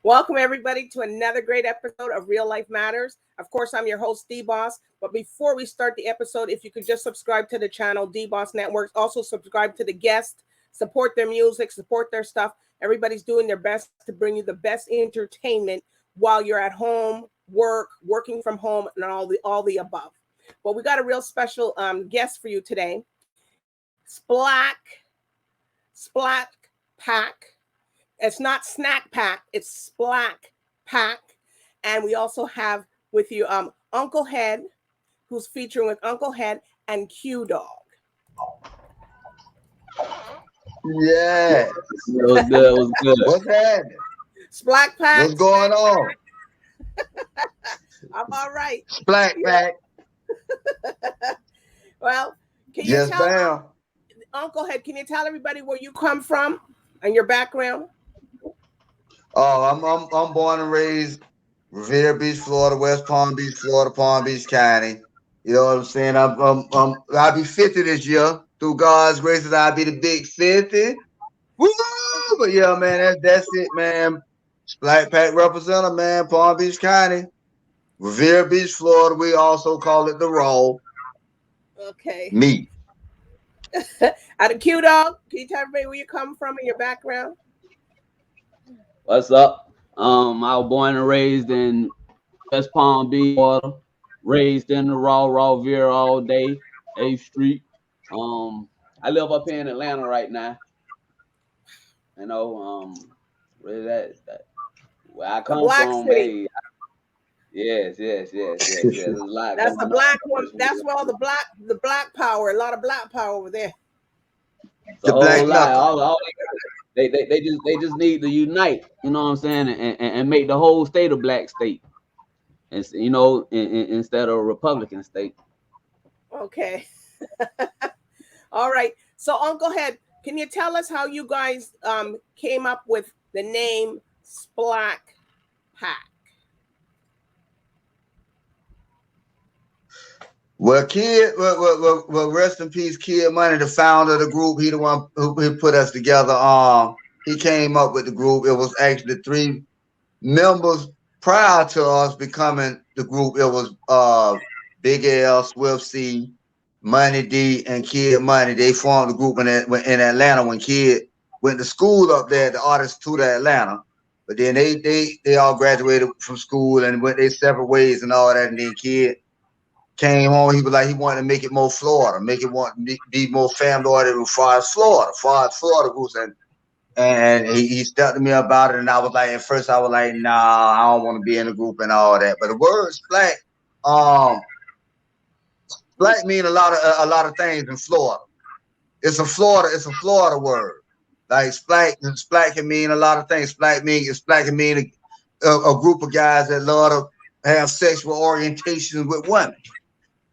Welcome everybody to another great episode of Real Life Matters. Of course, I'm your host, DBoss. But before we start the episode, if you could just subscribe to the channel, DBoss Networks. Also subscribe to the guests, support their music, support their stuff. Everybody's doing their best to bring you the best entertainment while you're at home, working from home, and all the above. Well, we got a real special guest for you today. SPLACK Pack. It's not snack pack, it's SPLACK Pack. And we also have with you Uncle Head, who's featuring with Uncle Head and KUE Dog. Yeah. What's good? What's happening? SPLACK Pack. What's going on? I'm all right. SPLACK Pack. Well, can you Yes, tell ma'am. Uncle Head, can you tell everybody where you come from and your background? Oh, I'm born and raised Revere Beach, Florida, West Palm Beach, Florida, Palm Beach County. You know what I'm saying? I'll be 50 this year. Through God's graces, I'll be the big 50. Woo! But yeah, man, that's it, man. SPLACK Pack representative, man, Palm Beach County. Revere Beach, Florida. We also call it the Roll. Okay. Me. Out of KUE Dog, can you tell everybody where you come from and your background? What's up? I was born and raised in West Palm Beach, Florida. Raised in the raw veer all day, 8th Street. I live up here in Atlanta right now. You know, where that where I come from, City. Yes. There's a lot. That's the black one. That's where all the black power. A lot of black power over there. The black lot. They just need to unite. You know what I'm saying, and make the whole state a black state. And you know, instead of a Republican state. Okay. All right. So Uncle Head, can you tell us how you guys came up with the name SPLACK Pack? Well, well, rest in peace, Kid Money, the founder of the group. He the one who put us together. He came up with the group. It was actually 3 members prior to us becoming the group. It was Big L, Swift C, Money D, and Kid Money. They formed the group in Atlanta when Kid went to school up there, the artists to the Atlanta. But then they all graduated from school and went their separate ways and all that. And then Kid came home. He was like, he wanted to make it more Florida, be more family oriented as far as Florida groups. And he stepped to me about it, and I was like, at first I was like, nah, I don't want to be in the group and all that. But the word SPLACK, SPLACK mean a lot of things in Florida. It's a Florida word. Like SPLACK can mean a lot of things. SPLACK can mean a group of guys that love to have sexual orientations with women.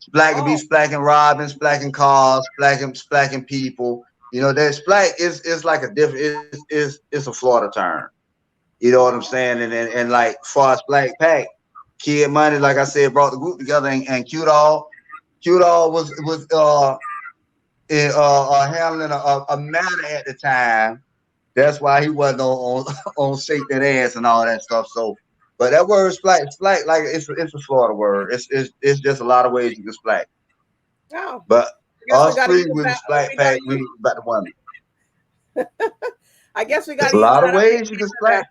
SPLACK can be SPLACking robbing, SPLACking cars, SPLACking people. You know, that SPLACK is like a different, it's a Florida term. You know what I'm saying? And like far as SPLACK Pack, Kid Money, like I said, brought the group together, and KUE Dog was handling a matter at the time. That's why he wasn't on shake that ass and all that stuff. So, but that word SPLACK, like it's a Florida word. It's just a lot of ways you can SPLACK. Oh. But us 3 with the SPLACK Pack, we about the women. I guess we got a lot of ways you can SPLACK.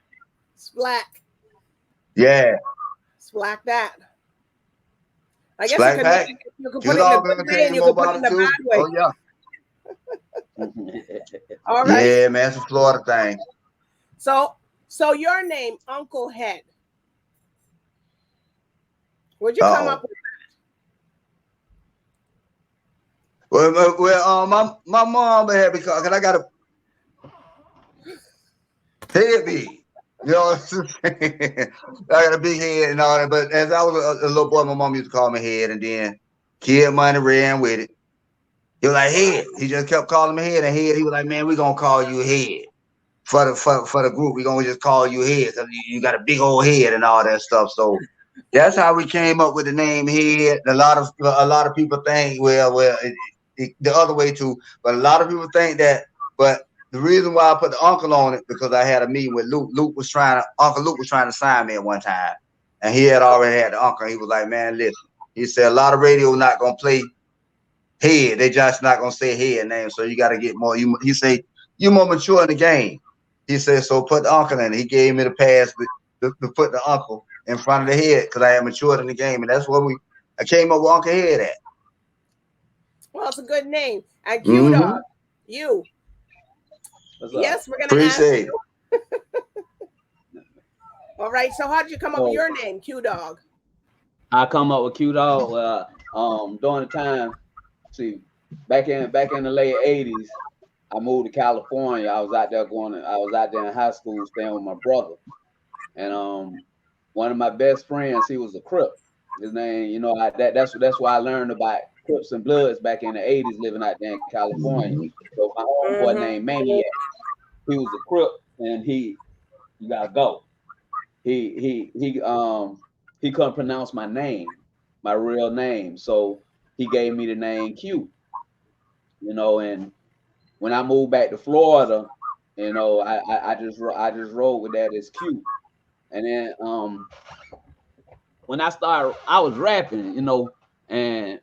SPLACK. Yeah. SPLACK that. I guess SPLACK you can put it in the good way and you can put it in the bad way. Oh yeah. All right. Yeah, man, it's a Florida thing. So your name, Uncle Head. Where'd you come up with that? Well, my mom had, because I got a head big. You know what I'm saying? I got a big head and all that. But as I was a little boy, my mom used to call me Head, and then Kid Money ran with it. He was like, Head. He just kept calling me Head, and Head. He was like, man, we're gonna call you Head for the group. We're gonna just call you Head. You got a big old head and all that stuff. So that's how we came up with the name Head. A lot of people think, well, the other way too, but a lot of people think that, but the reason why I put the uncle on it because I had a meeting with Luke. Uncle Luke was trying to sign me at one time, and he had already had the uncle. He was like, "Man, listen," he said, "a lot of radio not gonna play head. They just not gonna say head name. So you got to get more." He said, "You more mature in the game." He said, "So put the uncle in it." He gave me the pass to put the uncle in front of the head because I had matured in the game, and that's what I came up with Uncle Head at. Well, it's a good name. And Q Dog, you. Yes, we're gonna appreciate it. All right. So how did you come up with your name, Q Dog? I come up with Q Dog during the time. See, back in the late '80s, I moved to California. I was out there in high school staying with my brother, and one of my best friends, he was a Crip. His name, that's why I learned about Crips and Bloods back in the '80s, living out there in California. So my homeboy named Maniac, he was a Crip, and you gotta go. He couldn't pronounce my name, my real name, so he gave me the name Q. And when I moved back to Florida, I just rolled with that as Q. And then when I was rapping, and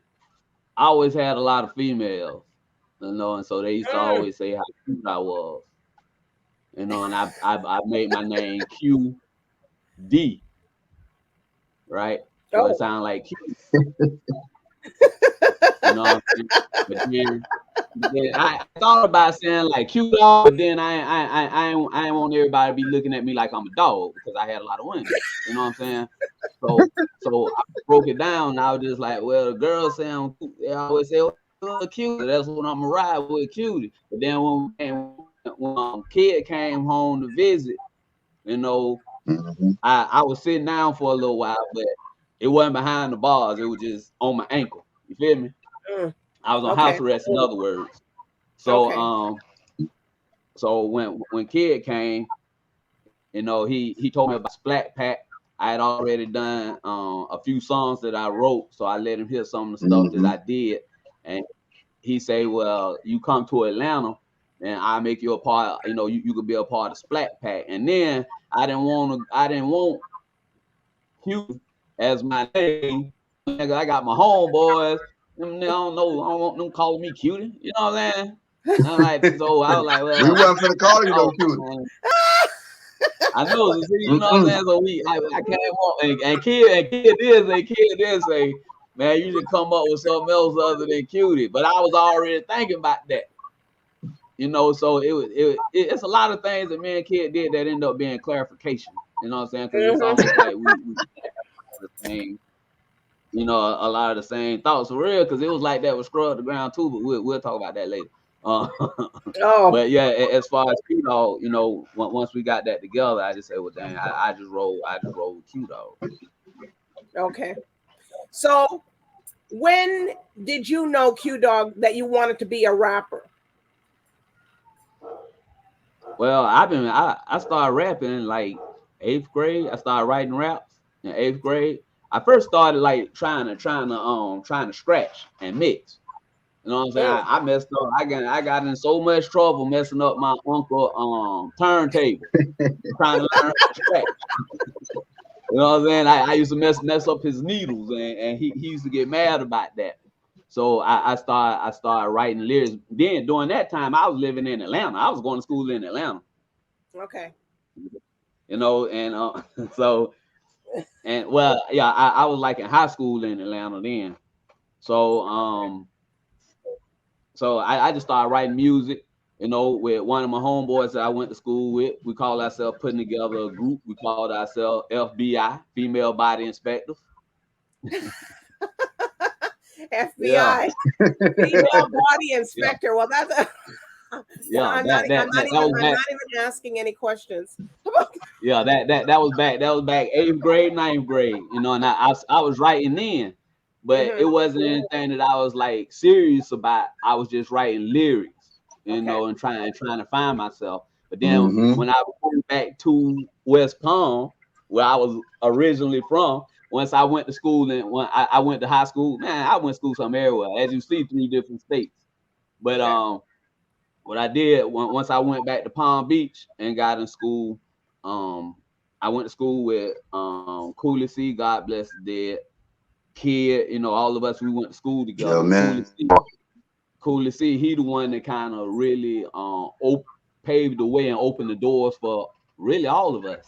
I always had a lot of females, and so they used to always say how cute I was, and I made my name QD, right? So it sounded like cute. But then I thought about saying like cute dog, but then I ain't want everybody to be looking at me like I'm a dog because I had a lot of women. You know what I'm saying? So I broke it down. And I was just like, well, the girls say I'm cute. They always say, "Oh, cute." That's what I'm gonna ride with, cutie. But then when kid came home to visit, I was sitting down for a little while, but it wasn't behind the bars. It was just on my ankle. You feel me? I was on house arrest, in other words. So so when kid came, he told me about SPLACK PACK. I had already done a few songs that I wrote, so I let him hear some of the stuff that I did, and he said, "Well, you come to Atlanta, and I make you a part. You could be a part of SPLACK PACK." And then I didn't want Q as my name. I got my homeboys. I don't want them calling me cutie. You know what I'm saying? So I was like, well, we wasn't gonna call you no cutie. I know, see, you know what I'm saying? So I can't walk, and kid did say, man, you should come up with something else other than cutie. But I was already thinking about that. So it's a lot of things that me and kid did that end up being clarification. You know what I'm saying? Because it's almost like we the same, a lot of the same thoughts for real. Because it was like that with Scrub the Ground too. But we'll talk about that later. But yeah, as far as Q Dog, once we got that together, I just said, well, dang, I just roll with Q Dog. Okay. So when did you know, Q Dog, that you wanted to be a rapper? Well, I started rapping in like 8th grade. I started writing raps in 8th grade. I first started like trying to scratch and mix. You know what I'm saying? I messed up. I got in so much trouble messing up my uncle turntable, trying to learn how to scratch. You know what I'm saying? I used to mess up his needles, and he used to get mad about that. So I started writing lyrics. Then during that time, I was living in Atlanta. I was going to school in Atlanta. Okay. And so, and well, yeah, I was like in high school in Atlanta then. So so I just started writing music, with one of my homeboys that I went to school with. We called ourselves putting together a group. We called ourselves FBI, Female Body Inspectors. FBI, Female Body Inspector. Yeah. Well, that's I'm not even asking any questions. Yeah, that was back 8th grade, 9th grade, and I was writing then, but it wasn't anything that I was like serious about. I was just writing lyrics, and trying to find myself. But then when I went back to West Palm, where I was originally from, once I went to school and when I went to high school, man, I went to school some everywhere. As you see, 3 different states. But what I did once I went back to Palm Beach and got in school, I went to school with KUE, God bless the dead, Kid, you know, all of us, we went to school together. Yeah, man. KUE, he the one that kind of really paved the way and opened the doors for really all of us.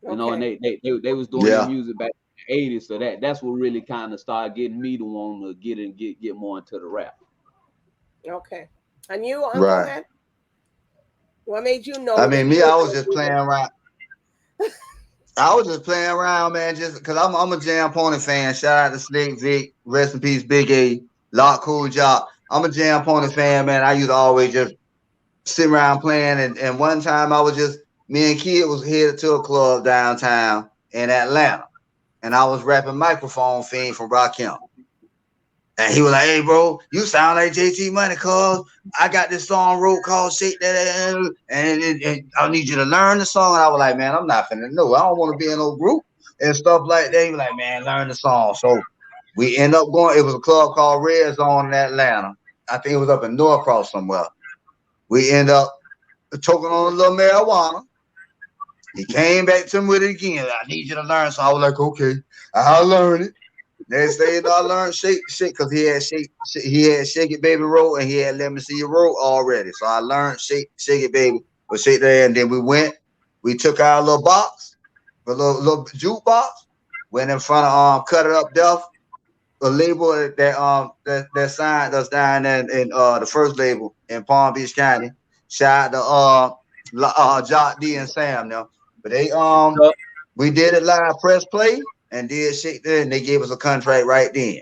You know, and they was doing their music back in the 80s, so that's what really kind of started getting me to want to get more into the rap. Okay. And you, Uncle Right. Man? What made you know? I mean, me, I was just playing around. I was just playing around, man, just because I'm a Jam Pony fan. Shout out to Slick Vic, rest in peace, Big A, Lock Cool Job. I'm a Jam Pony fan, man. I used to always just sit around playing. And one time I was just, me and Kid was headed to a club downtown in Atlanta. And I was rapping Microphone Fiend from Rakim. And he was like, hey, bro, you sound like JT Money, cuz I got this song wrote called Shake That, and I need you to learn the song. And I was like, man, I'm not finna know. I don't want to be in no group and stuff like that. He was like, man, learn the song. So we end up going, it was a club called Red Zone in Atlanta. I think it was up in Norcross somewhere. We end up choking on a little marijuana. He came back to me with it again. I need you to learn. So I was like, okay, I'll learn it. Next day, I learned shake because he had shake it baby roll and he had let me see your roll already. So I learned shake it baby, but shake that, and then we took our little box, a little jukebox, went in front of Cut It Up Duff, a label that signed us down in the first label in Palm Beach County. Shout out to Jock D and Sam now, but they we did it live, press play. And did shit there, and they gave us a contract right then.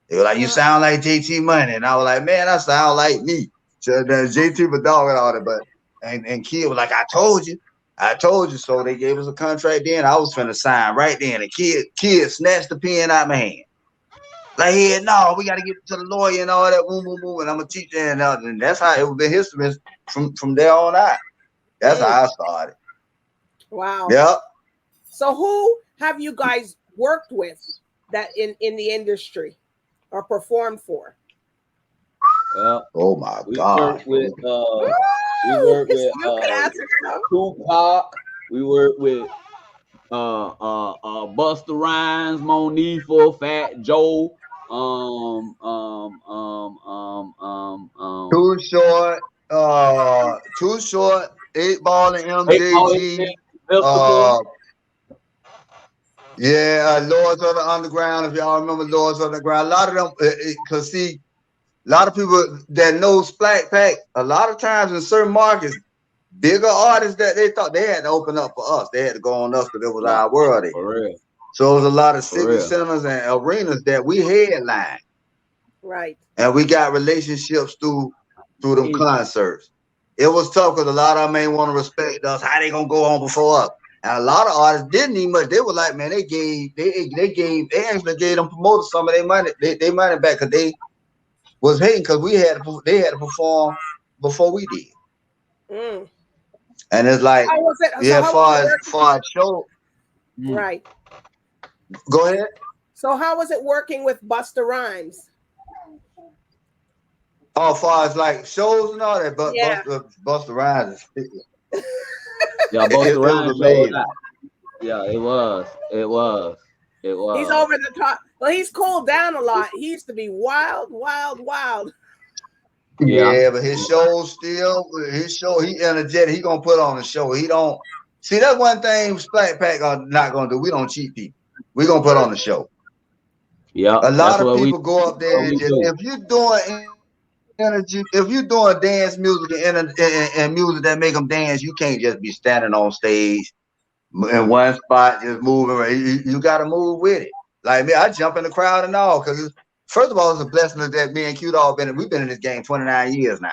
They were like, you sound like JT Money. And I was like, man, I sound like me. So the JT was dog and all that, but and Kid was like, I told you. So they gave us a contract then. I was finna sign right then. And Kid snatched the pen out of my hand. Like, yeah, no, we gotta get to the lawyer and all that, boom, boom, boom. And I'm a teacher, and that's how it was been history from there on out. That's how I started. Wow. Yep. So who have you guys worked with that in the industry or performed for? Oh my God. We work with Tupac. We work with Busta Rhymes, Monifa, Fat Joe, Too Short, 8 Ball and MJG. Lords of the Underground. If y'all remember Lords of the Underground, a lot of them, because see, a lot of people that know SPLACK PACK, a lot of times in certain markets, bigger artists that they thought they had to open up for us. They had to go on us because it was our world. For real. So it was a lot of city centers and arenas that we headlined. Right. And we got relationships through them concerts. It was tough because a lot of them ain't want to respect us. How they gonna go on before us? And a lot of artists didn't need much. They were like, man, they actually gave them promoters some of their money, they money back because they was hating because they had to perform before we did. And it's like, far as show. Right. Go ahead. So how was it working with Busta Rhymes? Oh, far as like shows and all that, but Busta Rhymes is yeah, Busta Rhymes showed out. Yeah, it was. He's over the top. Well, he's cooled down a lot. He used to be wild. Yeah, but his show, he energetic. He gonna put on a show. He don't see that's one thing SPLACK PACK are not gonna do. We don't cheat people. We gonna put on the show. Yeah, a lot of people go up there and just, if you're doing energy, if you're doing dance music and music that make them dance, you can't just be standing on stage in one spot just moving. You got to move with it. Like me, I jump in the crowd and all because first of all, it's a blessing that me and Q Dog we've been in this game 29 years now.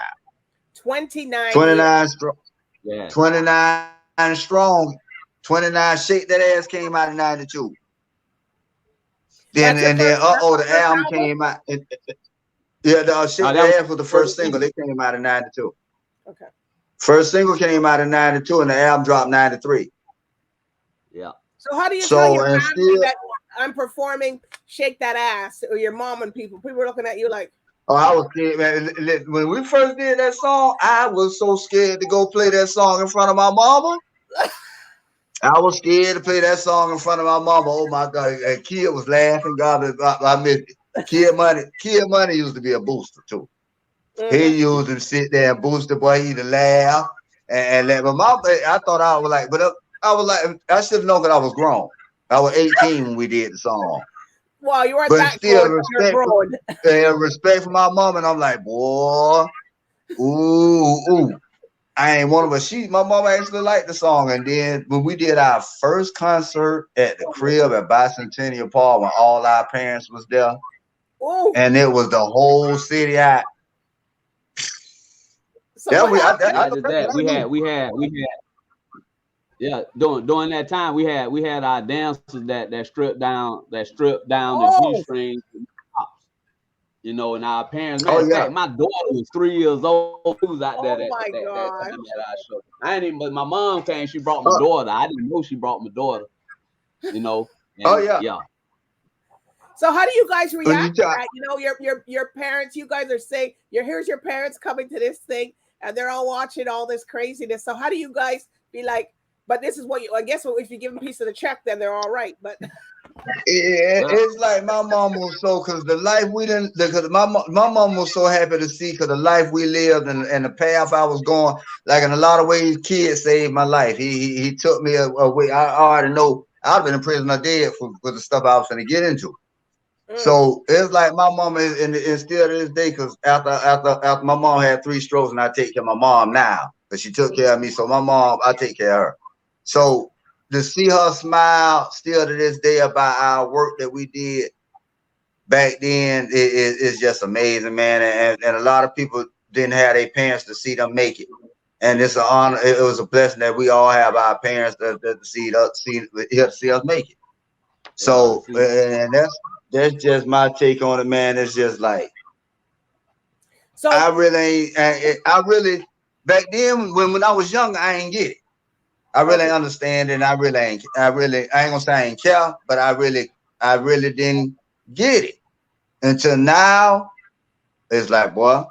29 strong. Yeah. 29 strong. 29 Shake That Ass came out in 92. Then the album came out. The Shake That Ass was the first single. They came out in 92. Okay. First single came out in 92 and the album dropped 93. Yeah. So how do you tell your family that I'm performing Shake That Ass or your mom and people are looking at you like, Oh, I was scared, man. When we first did that song, I was so scared to go play that song in front of my mama. I was scared to play that song in front of my mama. Oh my God. And Kid was laughing. God, I missed it. Kid Money used to be a booster too. He used to sit there and boost the boy. He'd laugh and let my mom. I thought I was like, but I was like, I should have known that I was grown. I was 18 when we did the song. Well, you weren't But that still, grown, you're grown. respect for my mom. And I'm like, boy, ooh. I ain't one of us. My mom actually liked the song. And then when we did our first concert at the crib at Bicentennial Park, when all our parents was there, and it was the whole city out. So yeah, during that time we had our dancers that stripped down the G-string, you know, and our parents. Matter of fact, my daughter was 3 years old. Who was out there that time at our show? I ain't even, but my mom came. She brought my daughter. I didn't know she brought my daughter. You know. And, yeah. So how do you guys react to that? You know, your parents. You guys are saying, here's your parents coming to this thing, and they're all watching all this craziness. So how do you guys be like? But this is what I guess if you give them a piece of the check, then they're all right. But it's like my mom was so, because the life we didn't, because my mom was so happy to see, because the life we lived and the path I was going, like in a lot of ways, Kid saved my life. He took me away. I already know I'd have been in prison or dead for the stuff I was going to get into. So it's like my mom is, and still to this day, because after my mom had 3 strokes, and I take care of my mom now, because she took care of me. So my mom, I take care of her. So to see her smile still to this day about our work that we did back then is just amazing, man. And a lot of people didn't have their parents to see them make it. And it's an honor. It was a blessing that we all have our parents to see us make it. So, and that's just my take on it, man. It's just like, so I really back then when I was young, I ain't get it. I really ain't understand it. And I ain't gonna say I ain't care, but I really didn't get it until now. It's like, boy,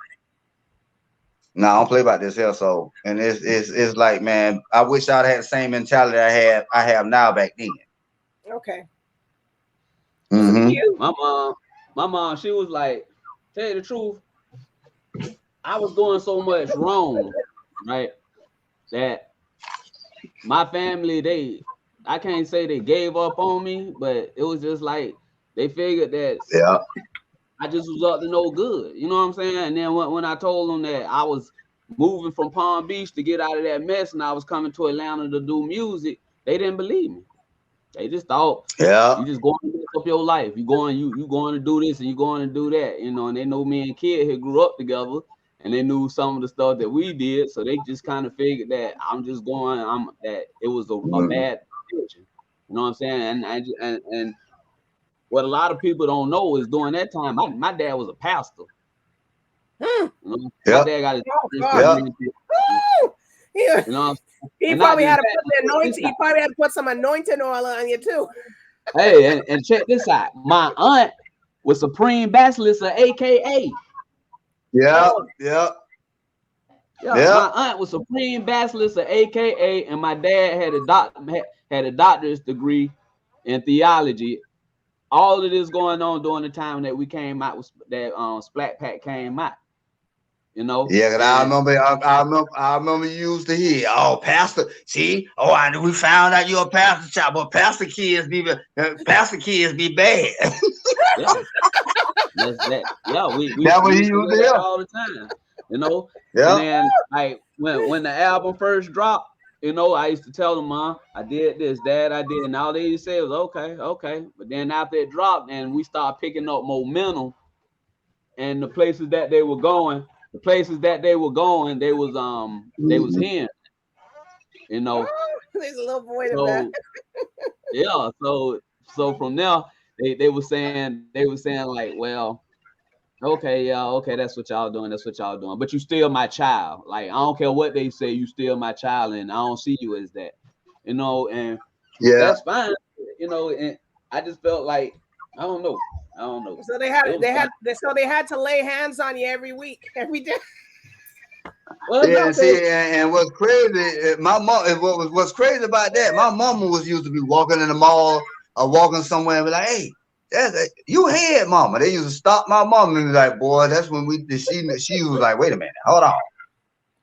no, I don't play about this here. So, and it's like, man, I wish I'd had the same mentality I have now back then. Okay. My mom, she was like, tell you the truth, I was doing so much wrong, right? That my family, I can't say they gave up on me, but it was just like they figured that I just was up to no good. You know what I'm saying? And then when I told them that I was moving from Palm Beach to get out of that mess and I was coming to Atlanta to do music, they didn't believe me. They just thought, you just going to mess up your life. You going to do this and you going to do that, you know. And they know me and Kid had grew up together, and they knew some of the stuff that we did, so they just kind of figured that that it was a bad decision. You know what I'm saying? And what a lot of people don't know is during that time, my dad was a pastor. You know? My dad got his you know, he probably had to put the anointing. He probably had to put some anointing oil on you too. Hey, and check this out. My aunt was Supreme Basilisk of AKA. Yeah. My aunt was Supreme Basilisk of AKA, and my dad had a doctorate degree in theology. All of this going on during the time that we came out with that SPLACK PACK came out. You know? Yeah, because I remember you used to hear, oh, pastor, see, we found out you're a pastor child, but pastor kids be bad. Yeah. That's that. Yeah, we used to hear all the time. You know? Yeah. And then like when the album first dropped, you know, I used to tell them, Mom, I did this, Dad, I did, and all they used to say was okay. But then after it dropped and we started picking up momentum and the places that they were going, they was hearing, you know. There's a little void of that. Yeah, so from there they were saying like, well, okay, that's what y'all doing, but you still my child. Like, I don't care what they say, you still my child, and I don't see you as that, you know. And that's fine, you know. And I just felt like, I don't know, I don't know. So they had to lay hands on you every week, every day. Well, Yeah, see, and what's crazy, what's crazy about that, my mama was used to be walking in the mall or walking somewhere and be like, hey, you head mama. They used to stop my mom and be like, boy, that's when she was like, wait a minute, hold on.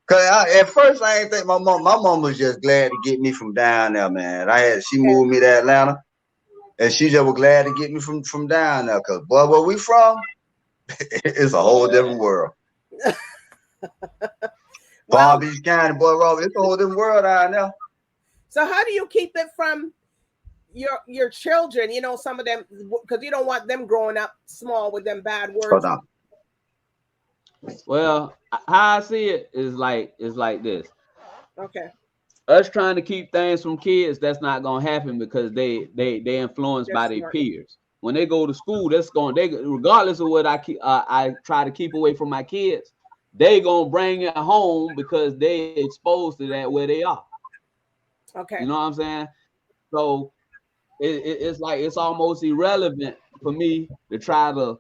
Cause at first I ain't think my mom was just glad to get me from down there, man. She moved me to Atlanta and she just was glad to get me from down there. Cause boy, where we from, it's a whole different world. Palm Beach County, boy, Robert, it's a whole different world out there. So how do you keep it from your children? You know, some of them, because you don't want them growing up small with them bad words. Hold on. Well, how I see it is like this. Okay. Us trying to keep things from kids, that's not gonna happen because they influenced by their peers. When they go to school, regardless of what I try to keep away from my kids, they gonna bring it home because they exposed to that where they are. Okay. You know what I'm saying? So it's like it's almost irrelevant for me to try to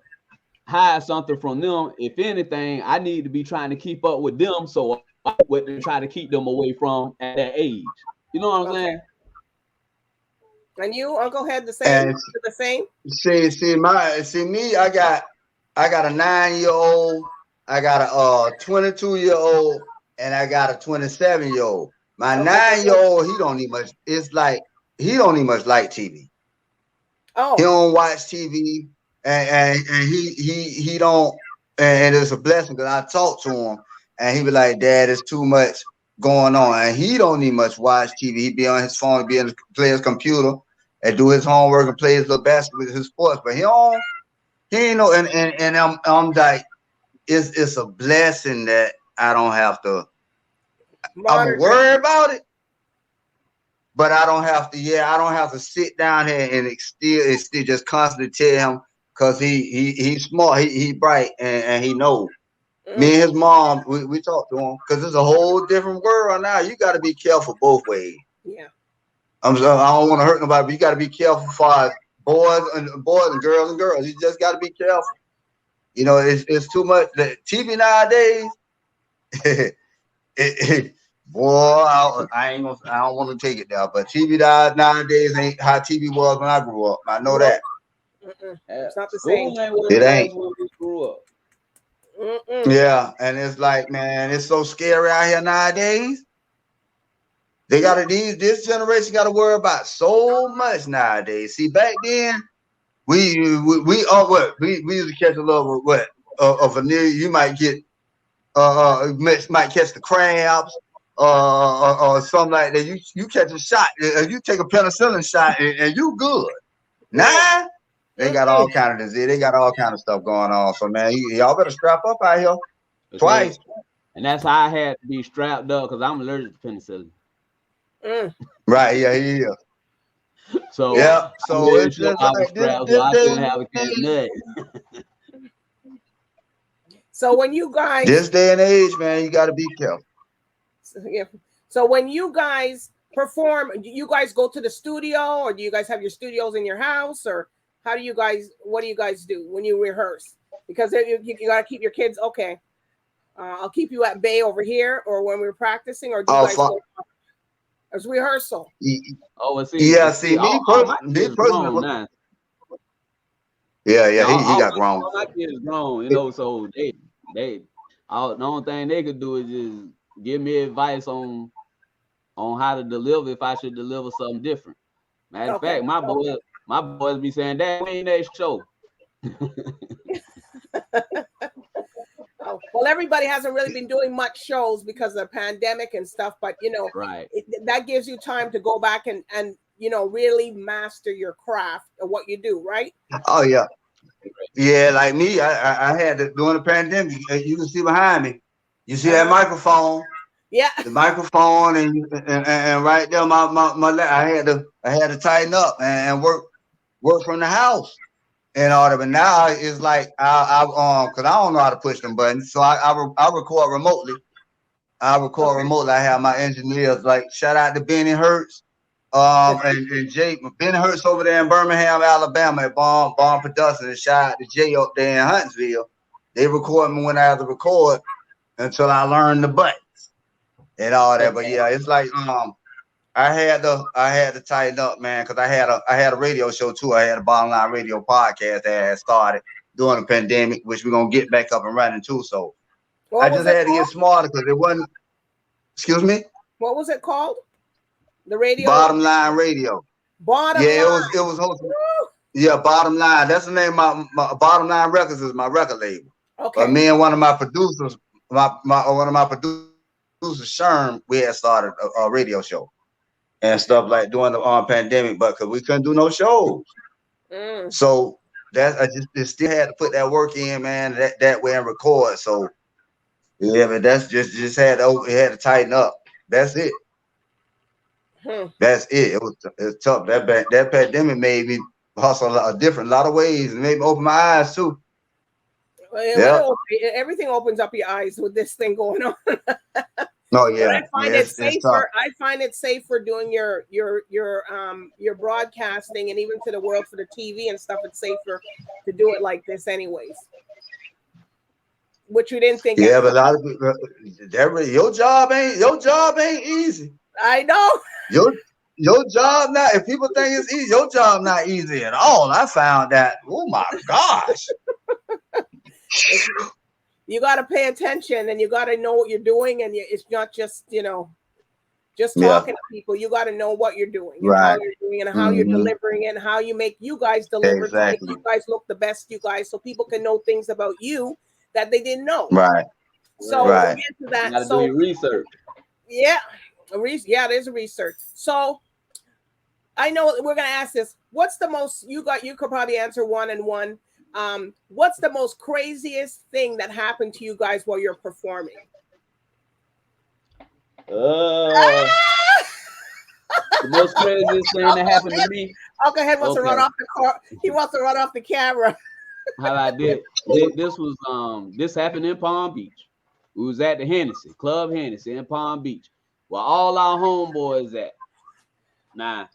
hide something from them. If anything, I need to be trying to keep up with them, so I would try to keep them away from at that age. You know what I'm saying? And you, Uncle, had the same. See me. I got a 9-year-old. I got a 22-year-old, and I got a 27-year-old. My 9-year-old, he don't need much. It's like he don't need much like TV. Oh, he don't watch TV, and he don't. And it's a blessing because I talk to him, and he be like, "Dad, it's too much going on," and he don't need much watch TV. He be on his phone, play his computer, and do his homework and play his little basketball, his sports. But he ain't no. And I'm like, it's a blessing that I don't have to. I'm worried about it, but I don't have to. Yeah, I don't have to sit down here and still just constantly tell him because he's smart, he bright, and he knows. Me and his mom, we talk to him because it's a whole different world now. You got to be careful both ways. Yeah. I don't want to hurt nobody, but you got to be careful for boys and girls. You just got to be careful. You know, it's too much. The TV nowadays, boy, I don't want to take it down. But TV nowadays ain't how TV was when I grew up. I know that. It's not the same. It ain't. When we grew up. Yeah, and it's like, man, it's so scary out here nowadays. They got this generation got to worry about so much nowadays. See, back then, we used to catch a little of vanilla. You might get might catch the crabs or something like that. You catch a shot, you take a penicillin shot and you good. Nah, they got all kind of disease. They got all kind of stuff going on. So man, y'all better strap up out here twice. And that's how I had to be strapped up because I'm allergic to penicillin. Right? Yeah, he is. So yeah, so it's just I was strapped, so I couldn't have a kid nut. So when you guys, this day and age, man, you got to be careful. So when you guys perform, do you guys go to the studio, or do you guys have your studios in your house, or what do you guys do when you rehearse? Because you got to keep your kids. Okay, I'll keep you at bay over here, or when we're practicing, or do you guys go as rehearsal? See, me personally. Yeah, he got grown. My kids grown, you know, so they the only thing they could do is just give me advice on how to deliver if I should deliver something different. Matter of fact, my boys be saying, "Dad, we ain't that show." Well, everybody hasn't really been doing much shows because of the pandemic and stuff, but you know, right, that gives you time to go back and you know, really master your craft of what you do, right? Oh yeah, like me, I had to during the pandemic. You can see behind me. You see that microphone? Yeah, the microphone and right there, my I had to tighten up and work from the house in order. But now it's like because I don't know how to push them buttons, so I record remotely. I have my engineers, like shout out to Benny Hertz. And Jay Ben Hurts over there in Birmingham, Alabama at Bomb Production, and shout out to Jay up there in Huntsville. They record me when I have to record until I learn the buttons and all that. But yeah, it's like I had to tighten up, man, because I had a radio show too. I had a Bottom Line Radio podcast that had started during the pandemic, which we're gonna get back up and running too. So I just had to get smarter because it wasn't. Excuse me. What was it called? The radio. Bottom Line Radio. Bottom Line. It was hosted. Yeah, Bottom Line. That's the name of my Bottom Line Records is my record label. Okay. Me and one of my producers, one of my producers, Sherm, we had started a radio show and stuff like during the pandemic, but because we couldn't do no shows. So that I just still had to put that work in, man, that way and record. So yeah, but that's just had to tighten up. That's it. That's it. It's tough. That pandemic made me hustle a lot of ways and made me open my eyes too. Everything opens up your eyes with this thing going on. Oh yeah, I find it safer. I find it safer doing your broadcasting, and even to the world for the TV and stuff. It's safer to do it like this, anyways. Which you didn't think. Yeah, but a lot of people, your job ain't easy. I know. Your job not. If people think it's easy, your job not easy at all. I found that. Oh my gosh. You got to pay attention, and you got to know what you're doing, and it's not just just talking to people. You got to know what you're doing, and how you're doing, and how you're delivering it, and how you make you guys deliver. Exactly. You guys look the best, you guys, so people can know things about you that they didn't know. Right. So we'll get to that. You gotta do your research. Yeah. There's a research. So I know we're gonna ask this. What's the most you could probably answer one and one. What's the most craziest thing that happened to you guys while you're performing? The most craziest thing that happened to me. Uncle Head wants to run off the car. He wants to run off the camera. How I did. This happened in Palm Beach. We was at the Hennessy, Club Hennessy in Palm Beach, where all our homeboys at. Now,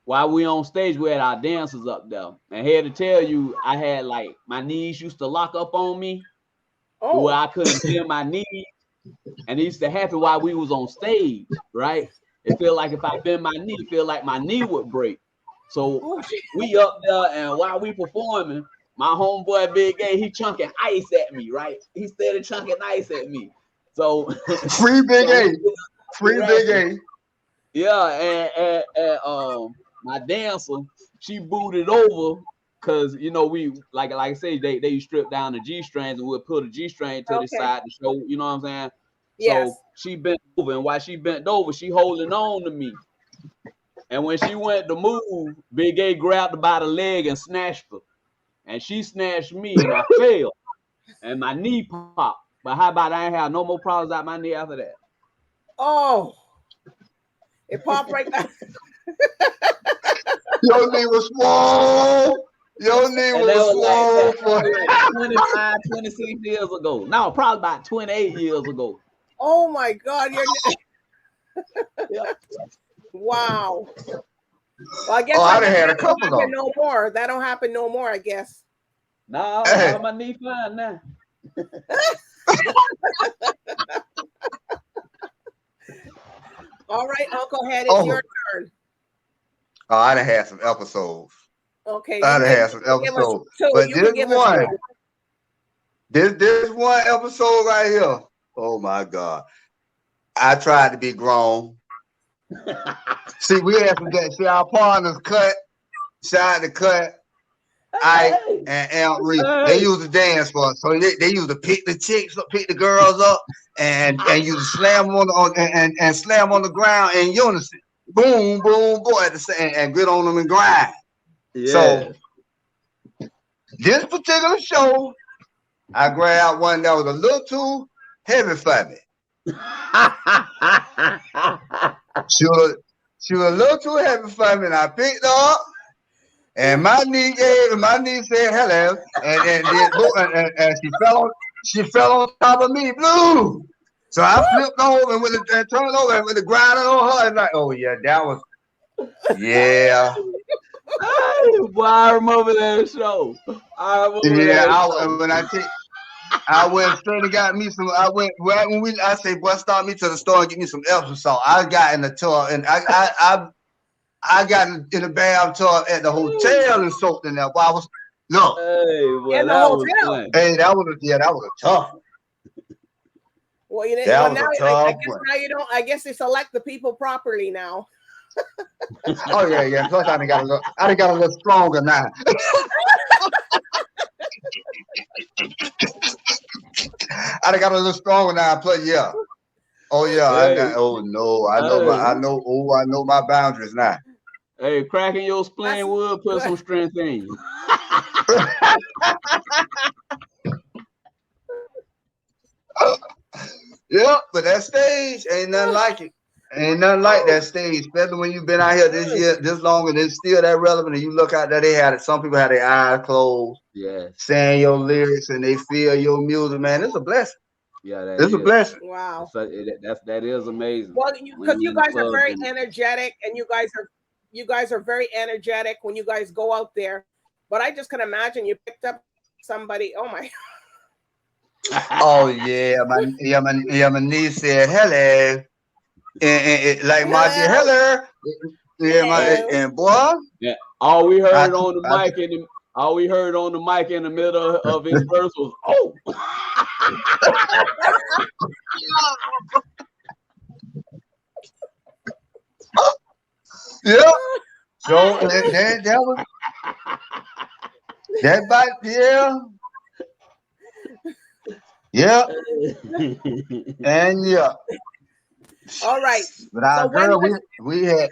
while we on stage, we had our dancers up there. And here to tell you, I had like my knees used to lock up on me, where I couldn't feel my knees. And it used to happen while we was on stage, right? It felt like if I bend my knee, it felt like my knee would break. So we up there, and while we performing, my homeboy Big A, he chunking ice at me, right? He started chunking ice at me. So free Big A, free Big A. Yeah, and my dancer, she booted over because we like I say they strip down the G strings and we'll put a G string to the side to show, you know what I'm saying? Yes. So she bent over, and while she bent over, she holding on to me. And when she went to move, Big A grabbed her by the leg and snatched her. And she snatched me, and I fell. And my knee popped. But how about I ain't have no more problems out my knee after that? Oh. It popped right back. Your knee was small. Your knee was small. Like 25, 26 years ago. No, probably about 28 years ago. Oh, my God. Yeah. Wow. Well, I guess I done had a couple of them. No more. That don't happen no more, I guess. No, my knee fine now. All right, Uncle Head, it's your turn. Oh, I done had some episodes. Okay. I done had some episodes. But this one episode right here. Oh my God. I tried to be grown. See, we had some that. See, our partners cut, shot the cut. Ike and Aunt Reese, they used to dance for us. So they used to pick the chicks up, pick the girls up, and you slam them and slam on the ground in unison. Boom, boom, boom, and get on them and grind. Yeah. So this particular show, I grabbed one that was a little too heavy for me. She was a little too heavy for me, and I picked her up, and my knee said hello, and she fell on top of me, blue. So I flipped over and turned over and with the grinding on her, and like, oh yeah, that was, yeah. Hey, boy, I remember that show. I remember Yeah, that show. I went straight and got me some. I went right when I say, boy, start me to the store and get me some Epsom salt. I got in the tub and I got in the bathtub at the hotel and soaked in there. Boy, I was look. Hey, boy, In the that was hotel. fun. Hey, that was a tough one. Well, you know, That well, was now a I tough guess one. now you don't. I guess they select the people properly now. Oh yeah. Plus I done got a little stronger now. I done got a little stronger now. Plus, yeah. Oh yeah. Hey, Oh no. I know my boundaries now. hey, cracking your spleen will put good. some strength in you. Yeah, but that stage ain't nothing like it. Ain't nothing like that stage, especially when you've been out here this long and it's still that relevant. And you look out there, they had it. Some people had their eyes closed, Yes. saying your lyrics, and they feel your music. Man, it's a blessing. Yeah, It's a blessing. Wow. That is amazing. Well, because you guys are very energetic, and you guys are very energetic when you guys go out there. But I just can imagine you picked up somebody. Oh my. Oh yeah, my niece said hello, and like Margie, hello. Yeah, and boy. Yeah, all we heard on the mic in the middle of his verse was oh. Yeah. So that was that bite, yeah. Yeah. And yeah. All right. But our girl, we had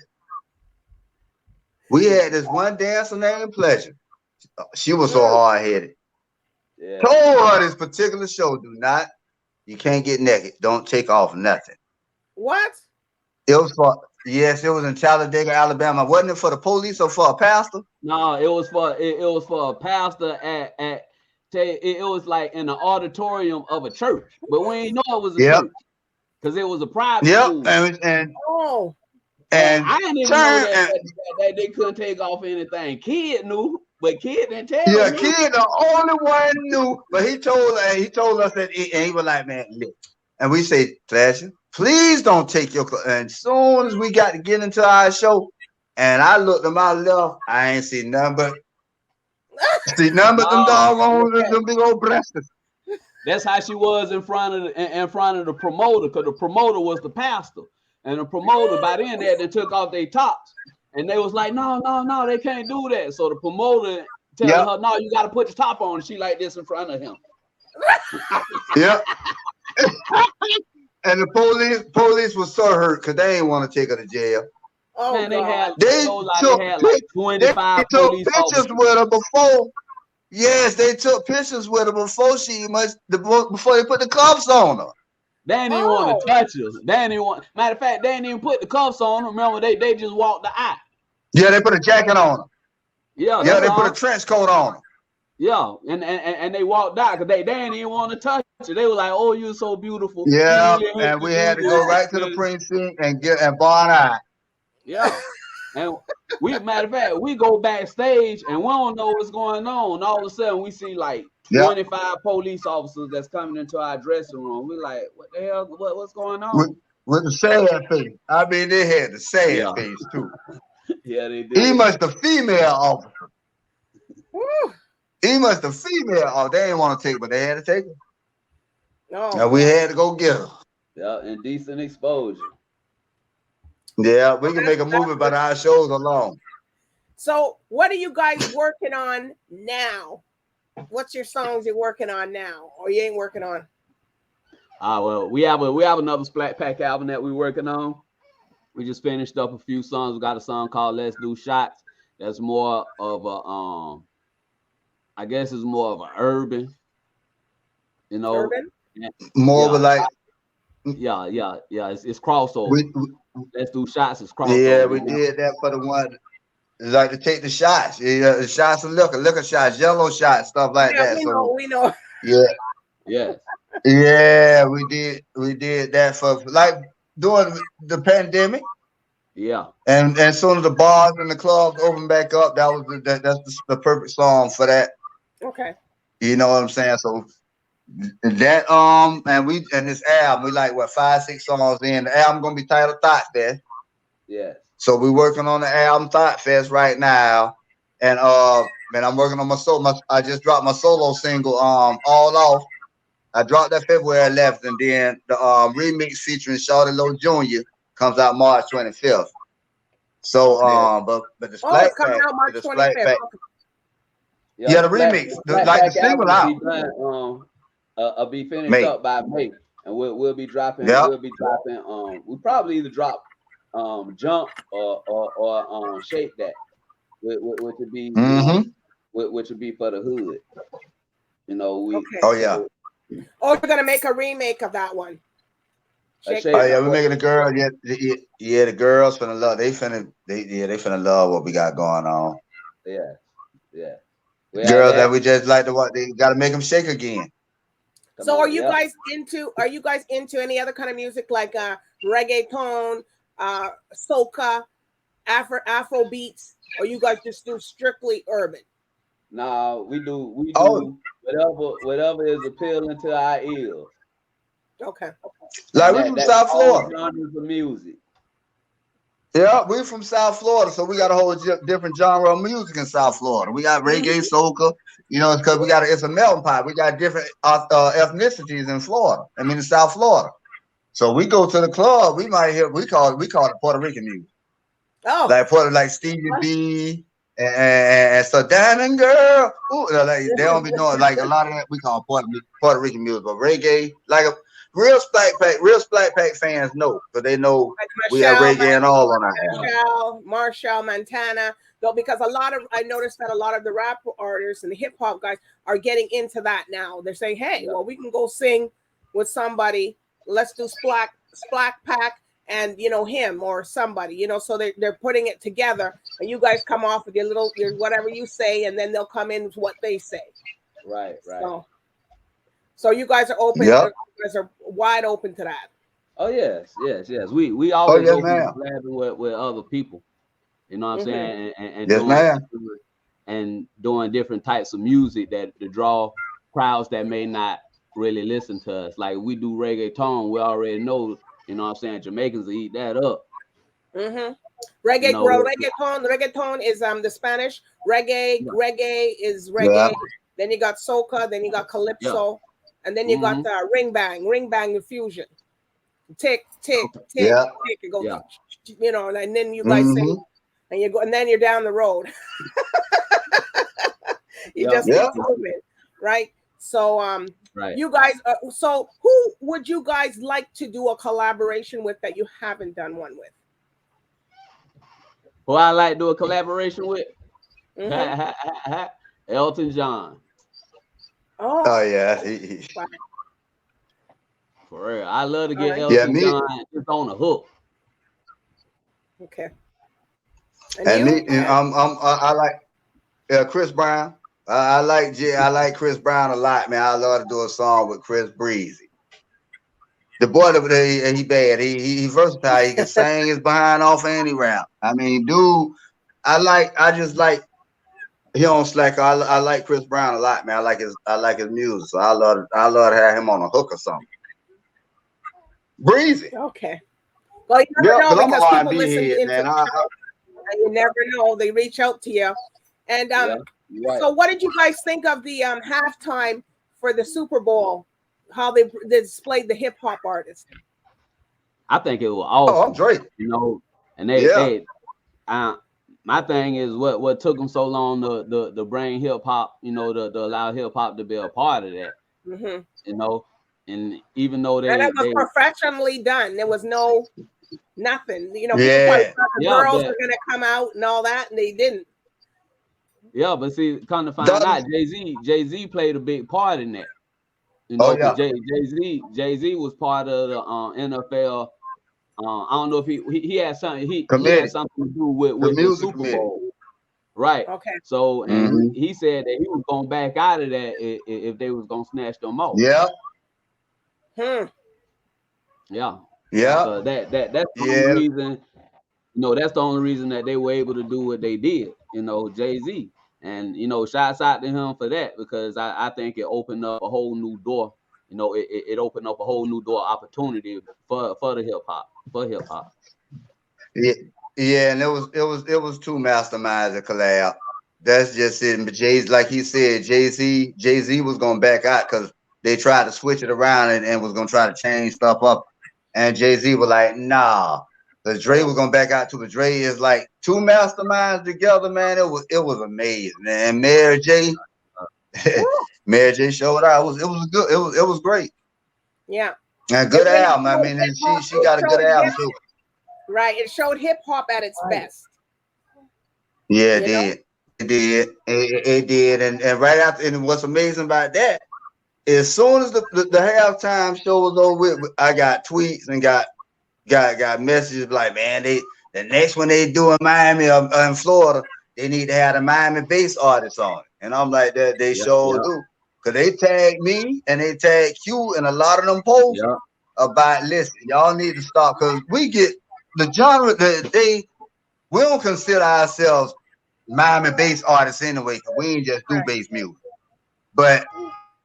this one dancer named Pleasure. She was so hard-headed. Yeah. Told her this particular show, you can't get naked. Don't take off nothing. What? It was it was in Talladega, Alabama. Wasn't it for the police or for a pastor? No, it was for a pastor at it was like in the auditorium of a church, but we ain't know it was a church because it was a private school. And I didn't even know that they couldn't take off anything. Kid knew, but Kid didn't tell Yeah, me. Kid the only one knew, but he told us that he was like, man, look. And we say, Pleasure, please don't take your clothes. And as soon as we got to get into our show, and I looked to my left, I ain't see nothing but them doggone them big old breasts. That's how she was in front of the promoter, because the promoter was the pastor. And the promoter by then they took off their tops. And they was like, no, they can't do that. So the promoter telling her, no, you got to put your top on. And she like this in front of him. Yeah. And the police was so hurt because they didn't want to take her to jail. Oh, man, they had like 25 they took police pictures officers with her before. Yes, they took pictures with her before before they put the cuffs on her. They didn't even want to touch us. Matter of fact, they didn't even put the cuffs on her. Remember, they just walked the aisle. Yeah, they put a jacket on her. Yeah, they put a trench coat on her. Yeah, and they walked out because they didn't even want to touch her. They were like, "Oh, you're so beautiful." Yeah, and we had to go right to the precinct and bar an eye. Yeah, and matter of fact, we go backstage and we don't know what's going on. All of a sudden, we see like 25 police officers that's coming into our dressing room. We're like, "What the hell? What's going on?" With the sad face. I mean, they had the sad face too. Yeah, they did. He must have female officer. He must have female. Oh, they didn't want to take it, but they had to take it. No. And we had to go get her. Yeah, indecent exposure. Yeah, we can make a movie about our shows alone. So, what are you guys working on now? What's your songs you're working on now, or you ain't working on? Well, we have another SPLACK PACK album that we're working on. We just finished up a few songs. We got a song called "Let's Do Shots." That's more of a I guess it's more of an urban, Urban? More of a like. Yeah. It's crossover. Let's Do Shots. It's crossover. Yeah, we did that for the one. Like to take the shots. Yeah, the shots of liquor shots, yellow shots, stuff like that. We know. Yeah. Yes. Yeah, we did that for like during the pandemic. Yeah. And as soon as the bars and the clubs open back up, that's the perfect song for that. Okay. You know what I'm saying? So that and this album, we like what 5-6 songs in. The album gonna be titled Thought Fest. Yes. So we working on the album Thought Fest right now. And man, I'm working on my solo. I just dropped my solo single, All Off. I dropped that February 11th, and then the remix featuring Shawty Low Jr. comes out March 25th. So but the Oh, it's Splack coming Pack, out March the Splack 25th. Pack, Okay. yeah, the remix, like the single out. Be finished May. up by May, and we'll be dropping. Yep. We'll be dropping. We probably either drop Jump or Shake That, which would be which would be for the hood. You know, we. Okay. Oh yeah. Oh, you're gonna make a remake of that one. Oh yeah, we're making the girl. Yeah, the girls finna love. They finna love what we got going on. Yeah. Girls that we just like to what they got to make them shake again. So are you guys into any other kind of music like reggaeton, soca, Afro beats, or you guys just do strictly urban? No, we do whatever is appealing to our ears. Okay. Like we're from South Florida. Genres of music. Yeah, we're from South Florida, so we got a whole different genre of music in South Florida. We got reggae, soca, you know, because it's a melting pot. We got different ethnicities in Florida. I mean, in South Florida. So we go to the club, we call it Puerto Rican music. Oh, like Stevie B and so Diamond Girl. Ooh, like they don't be knowing like a lot of that we call Puerto Rican music, but reggae, like a real Splack Pack fans know, because they know like we have reggae and all on our album. Marshall, Montana. Though, because I noticed that a lot of the rap artists and the hip hop guys are getting into that now. They're saying, hey, well, we can go sing with somebody. Let's do Splack Pack and, you know, him or somebody, you know, so they're putting it together, and you guys come off with your whatever you say, and then they'll come in with what they say. Right. So you guys are open. Yep. You guys are wide open to that. Oh yes. We always open to collaborating with other people. You know what I'm saying? And doing different types of music that to draw crowds that may not really listen to us. Like we do reggaeton, we already know, you know what I'm saying, Jamaicans will eat that up. Reggaeton is the Spanish. Reggae is reggae. Yeah. Then you got soca, then you got calypso, and then you got ring bang infusion. Tick, tick, tick, tick. It goes, you know, and then you guys sing, and you go, and then you're down the road. You just keep moving, right? So, you guys. So, who would you guys like to do a collaboration with that you haven't done one with? Who I like to do a collaboration with? Elton John. Oh yeah. For real, I love to get Elton John just on the hook. Okay. I like Chris Brown. I like Chris Brown a lot, man. I love to do a song with Chris Breezy. The boy over there, he bad. He versatile. He can sing his behind off any rap. I mean, dude, I just like he on Slacker. I like Chris Brown a lot, man. I like his music. So I love to have him on a hook or something. Breezy. Okay. Well, you never know, because people listen into man. and you never know, they reach out to you. And so what did you guys think of the halftime for the Super Bowl? How they displayed the hip hop artists? I think it was awesome. Oh, I'm great. You know, and they my thing is what took them so long to bring hip hop, you know, to allow hip hop to be a part of that. You know, and even though and it was professionally done, there was nothing. You know, people thought the girls were gonna come out and all that, and they didn't. Yeah, but see, come to find out, Jay-Z played a big part in that. You know, Jay-Z was part of the NFL. I don't know if he had something. He had something to do with the Super Bowl, right? Okay. So and he said that he was going back out of that if they was gonna snatch them off. Yeah. Yeah. Yeah. So that's the only reason. That's the only reason that they were able to do what they did. Jay-Z, and shouts out to him for that, because I think it opened up a whole new door. It opened up a whole new door opportunity for the hip hop. Yeah, and it was two masterminds that collab. That's just it. But like he said, Jay-Z was gonna back out because they tried to switch it around and was gonna try to change stuff up. And Jay-Z was like, nah. Because Dre was gonna back out too. But Dre is like two masterminds together, man. It was amazing. And Mary J. Mary J showed out. It was good. It was great. Yeah. And good album. I mean, and she got a good album too. Right. It showed hip hop at its best. Yeah, it did. It did. And right after, and what's amazing about that, as soon as the halftime show was over with, I got tweets and got messages like, man, the next one they do in Miami or in Florida, they need to have the Miami bass artists on it. And I'm like, that they sure do. Because they tagged me and they tagged KUE and a lot of them posts about, listen, y'all need to stop, because we get the genre that we don't consider ourselves Miami bass artists anyway, because we ain't just do bass music. But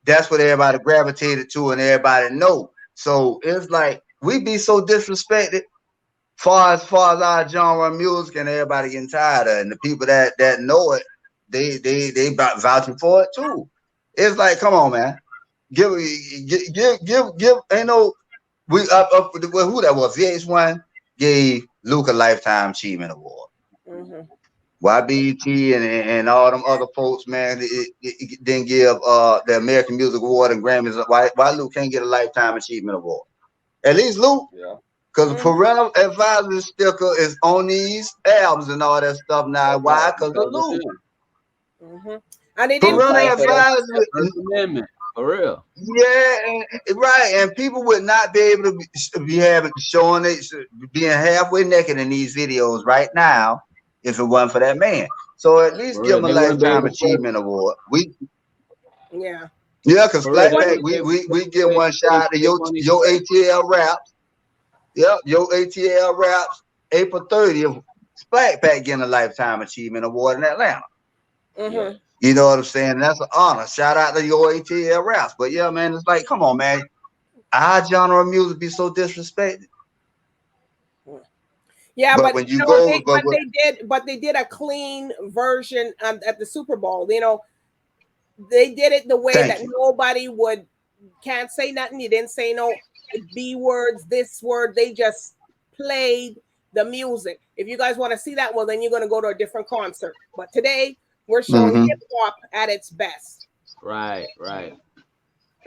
that's what everybody gravitated to and everybody know. So it's like we be so disrespected far as our genre of music, and everybody getting tired of it. And the people that know it, they vouching for it too. It's like, come on, man. Give ain't no who that was. VH1 gave Luke a Lifetime Achievement Award. YBT and all them other folks, man, it didn't give the American Music Award and Grammys. Why Luke can't get a Lifetime Achievement Award? At least Luke, because Parental Advisory sticker is on these albums and all that stuff now. Why? Because of Luke. And they didn't play Advisory. First Amendment, for real. Yeah, right. And people would not be able to be showing it, being halfway naked in these videos right now if it wasn't for that man. So at least give him a Lifetime Achievement Award. Yeah, because SPLACK PACKs, we give one shot to your ATL Raps. Yep, your ATL Raps, April 30th. SPLACK PACKs getting a Lifetime Achievement Award in Atlanta. You know what I'm saying? That's an honor. Shout out to your ATL Raps. But yeah, man, it's like, come on, man. Our genre of music be so disrespected. Yeah, but when you go, they did a clean version at the Super Bowl. They did it the way that nobody can't say nothing. You didn't say no B words, this word. They just played the music. If you guys want to see that, well, then you're going to go to a different concert. But today we're showing hip hop at its best. Right.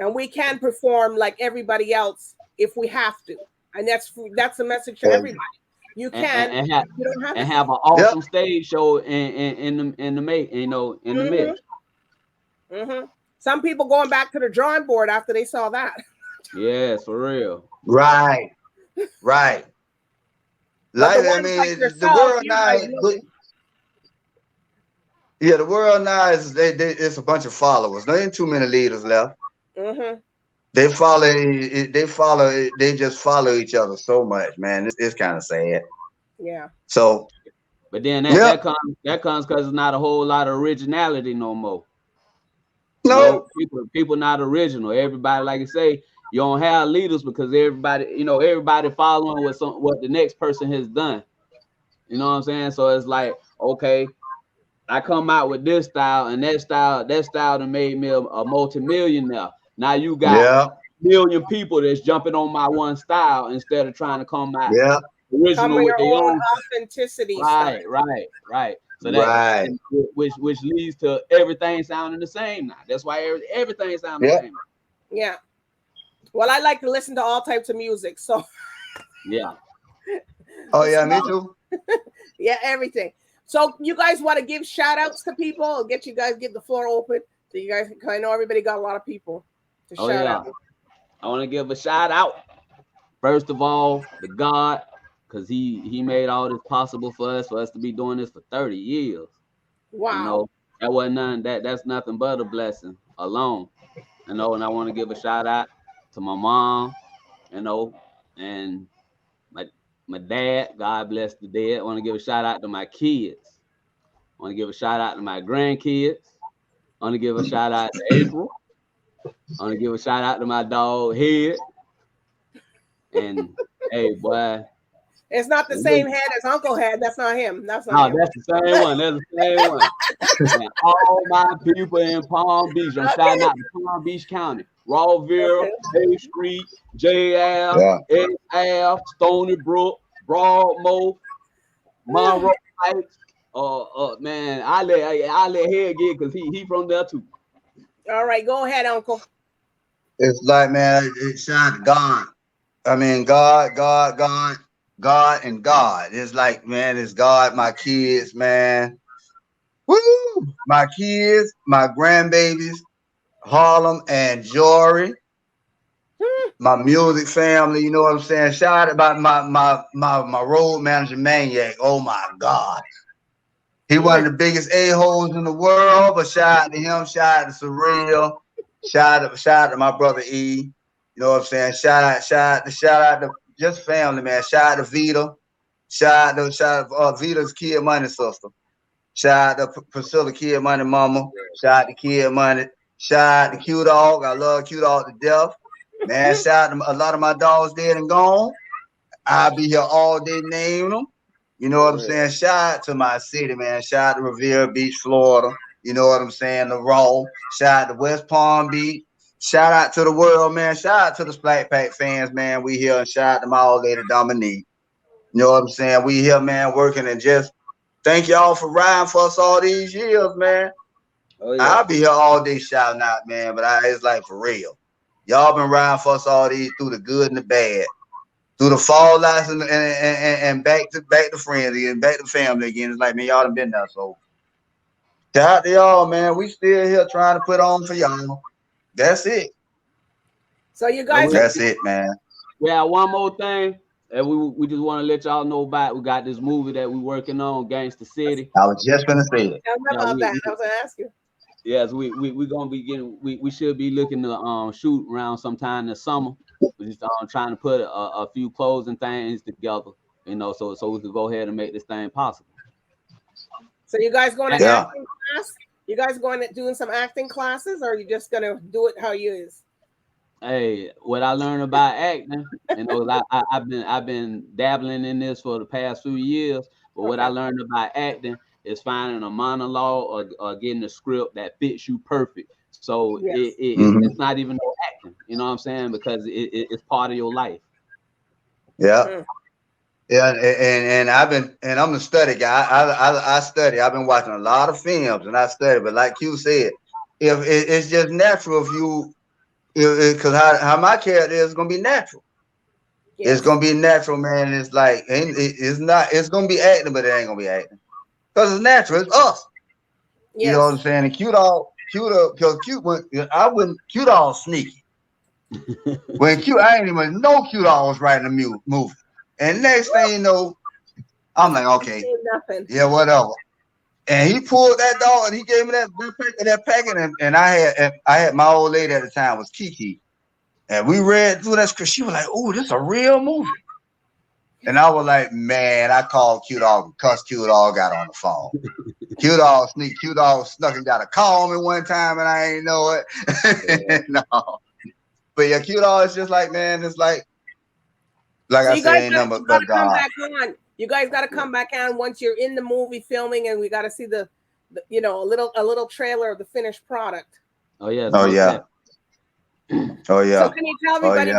And we can perform like everybody else if we have to. And that's the message to everybody. You can you don't have and have an awesome stage show in the mix. Some people going back to the drawing board after they saw that. Yes, for real. Right. Like, I mean, like the world now. The world now is it's a bunch of followers. There ain't too many leaders left. They just follow each other so much, man. It's kind of sad. Yeah. So, but then that comes because there's not a whole lot of originality no more. No, people not original. Everybody, like you say, you don't have leaders because everybody following what the next person has done. You know what I'm saying? So it's like, okay, I come out with this style and that style that made me a multimillionaire. Now you got a million people that's jumping on my one style instead of trying to come out original with their own authenticity. Right. So that which leads to everything sounding the same now. That's why everything sounds the same. Yeah. Well, I like to listen to all types of music, so yeah. Oh yeah, me too. Yeah, everything. So you guys want to give shout outs to people? I'll get the floor open. So you guys, I know everybody got a lot of people to shout out. I want to give a shout out. First of all, to God, because he made all this possible for us to be doing this for 30 years. Wow. That wasn't nothing. That's nothing but a blessing alone. And I want to give a shout out to my mom, you know, and my dad. God bless the dead. I want to give a shout out to my kids. I want to give a shout out to my grandkids. I want to give a shout out to April. I want to give a shout out to my dog Head. And hey, boy. It's not the same head as Uncle had. That's not him. That's not him. That's the same one. That's the same one. And all my people in Palm Beach. I'm shouting out to Palm Beach County. Rawville, A Street, JL, XL, Stony Brook, Broadmoor, Monroe Heights. Man, I let Head get because he from there too. All right, go ahead, Uncle. It's like, man, it's shine God. I mean, God, and God. It's like, man, it's God, my kids, man. Woo! My kids, my grandbabies, Harlem and Jory. My music family, you know what I'm saying? Shout out about my road manager Maniac. Oh my God. He one of the biggest a-holes in the world, but shout out to him, shout out to Surreal, shout out to my brother E. You know what I'm saying? Shout out to just family, man. Shout out to Vita. Shout out to Vita's Kid Money sister. Shout out to Priscilla Kid Money mama. Shout out to Kid Money. Shout out to Q Dog. I love Q Dog to death. Man, shout out to a lot of my dogs dead and gone. I'll be here all day naming them. You know what I'm saying? Shout out to my city, man. Shout out to Revere Beach, Florida. You know what I'm saying? The Raw. Shout out to West Palm Beach. Shout out to the world, man. Shout out to the SPLACK PACK fans, man. We here, and shout out to my old lady Dominique. You know what I'm saying? We here, man, working, and just thank y'all for riding for us all these years, man. Oh, yeah. I'll be here all day shouting out, man, but it's like for real. Y'all been riding for us all these through the good and the bad, through the fall outs and back to friends again, back to family again. It's like, man, y'all done been there. So shout out to y'all, man. We still here trying to put on for y'all. That's it. So you guys, that's it, man. Yeah, one more thing. And we just want to let y'all know about. We got this movie that we working on, Gangster City. I was just gonna say it. Tell me about that. I was gonna ask you. Yes, we gonna be getting. We should be looking to shoot around sometime this summer. We're just trying to put a few closing things together, you know, so we could go ahead and make this thing possible. So you guys going to acting class? You guys going to doing some acting classes, or are you just gonna do it how you is? Hey, what I learned about acting, you know, I've been dabbling in this for the past few years. But what I learned about acting is finding a monologue or getting a script that fits you perfect. So it's not even no acting, you know what I'm saying? Because it's part of your life. Yeah. Yeah, and I'm a study guy. I study. I've been watching a lot of films and I study. But like you said, if it's just natural, because how my character is gonna be natural. Yes. It's gonna be natural, man. It's like it's not. It's gonna be acting, but it ain't gonna be acting because it's natural. It's us. Yes. You know what I'm saying? And Q Dog, Q Dog sneaky. When I ain't even know Q Dog was writing a movie. And next thing you know, I'm like, okay, yeah, whatever. And he pulled that dog and he gave me that packet, and I had my old lady at the time was Kiki, and we read through that script. She was like, "Oh, this is a real movie," and I was like, "Man," I called Q Dog and cussed Q Dog, got on the phone. Q Dog snuck and got a call me one time, and I ain't know it. No, but yeah, Q Dog is just like, man, it's like so I said, ain't nothing but God. You guys got to come back on once you're in the movie filming, and we got to see the you know, a little trailer of the finished product. Oh yeah. Oh yeah. Oh yeah. So can you tell everybody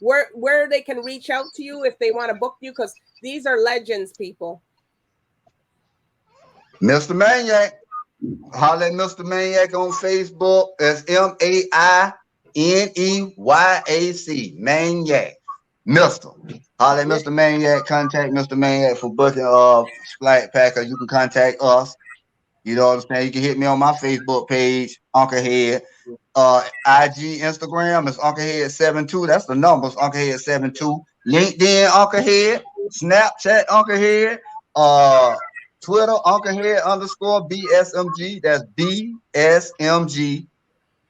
where they can reach out to you if they want to book you? Because these are legends, people. Mr. Maniac. Holler at Mr. Maniac on Facebook. That's MAINEYAC. Maniac. Mr. Holler at Mr. Maniac. Contact Mr. Maniac for booking SPLACK PACK, or you can contact us. You know what I'm saying? You can hit me on my Facebook page, Uncle Head. IG, Instagram is Uncle Head 72. That's the numbers, Uncle Head 72. LinkedIn, Uncle Head. Snapchat, Uncle Head. Twitter, Uncle Head _ BSMG. That's BSMG.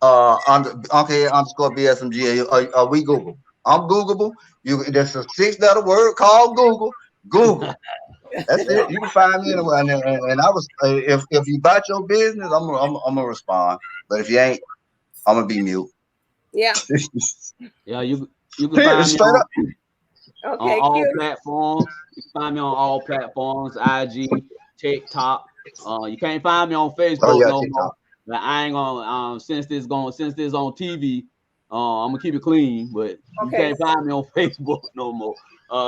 Underscore BSMG. We Google. I'm Googleable. There's a 6-letter word called Google. Google. That's it. You can find me anywhere. And I was if you bought your business, I'm gonna respond. But if you ain't, I'm gonna be mute. Yeah. Yeah, you can find me Straight up. on Okay, all cute. platforms. You can find me on all platforms, IG, TikTok. You can't find me on Facebook no more. But I ain't gonna since this on TV. I'm gonna keep it clean, but you Okay. can't find me on Facebook no more.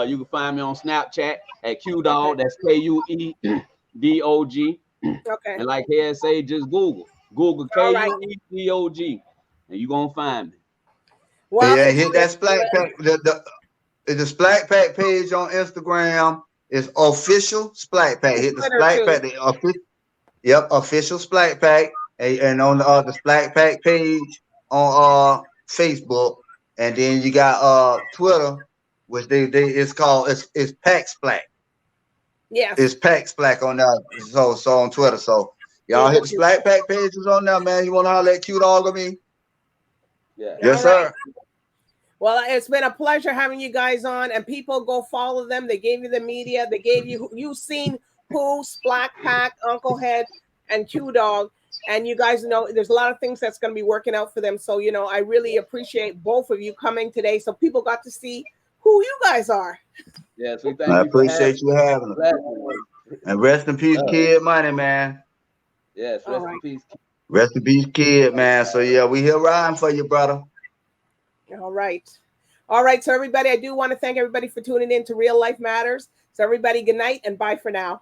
You can find me on Snapchat at QDog. That's KUEDOG. Okay. And like Head say, just Google All right. KUEDOG, and you gonna find me. Well, Yeah, hit that SPLACK Pack. The SPLACK Pack page on Instagram is official SPLACK Pack. Hit the SPLACK Pack. Yep, official SPLACK Pack. And on the SPLACK Pack page on Facebook, and then you got Twitter, which it's called it's Pack SPLACK. Yes. It's Pack SPLACK on there. So on Twitter. So y'all hit the SPLACK Pack pages on there, man. You want to holler at QDog of me? Yeah. Yes, sir. Well, it's been a pleasure having you guys on, and people go follow them. They gave you the media. They gave you've seen who, SPLACK Pack, Uncle Head, and QDog. And you guys know there's a lot of things that's going to be working out for them. So, I really appreciate both of you coming today. So people got to see who you guys are. Yes, we thank I you. appreciate you having us. And rest in peace, Kid Money, man. Yes, rest in peace. Rest in peace, Kid, man. So yeah, we here riding for you, brother. All right. So everybody, I do want to thank everybody for tuning in to Real Life Matters. So everybody, good night and bye for now.